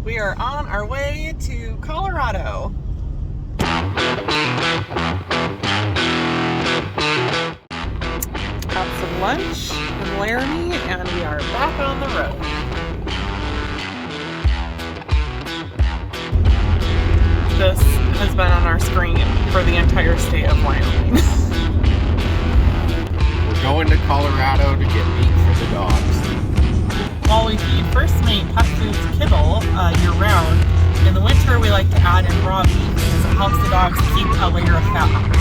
We are on our way to Colorado. Got some lunch in Laramie, and we are back on the road. This has been on our screen for the entire state of Wyoming. We're going to Colorado to get meat for the dogs. While we feed First Mate pet foods kibble year-round, in the winter we like to add in raw meat because it helps the dogs keep a layer of fat on.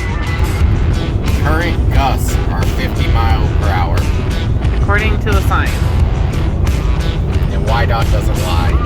Current gusts are 50 miles per hour. According to the sign. And YDOT doesn't lie.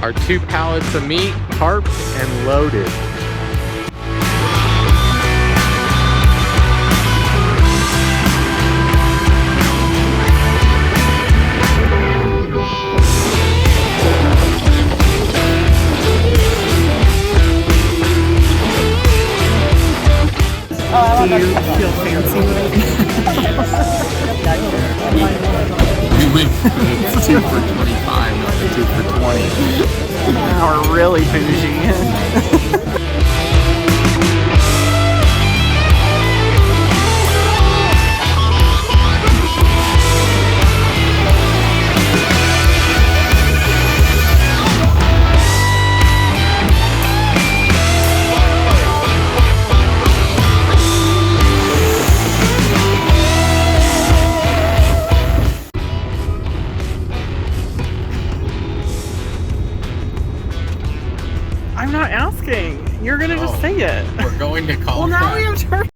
Our 2 pallets of meat, tarped and loaded. Do you feel fancy with it? We went from 2 for 25 to 2 for 20. Now we're really bougie. I'm not asking. You're gonna just say it. We're going to Colorado. Well, now we have turkey.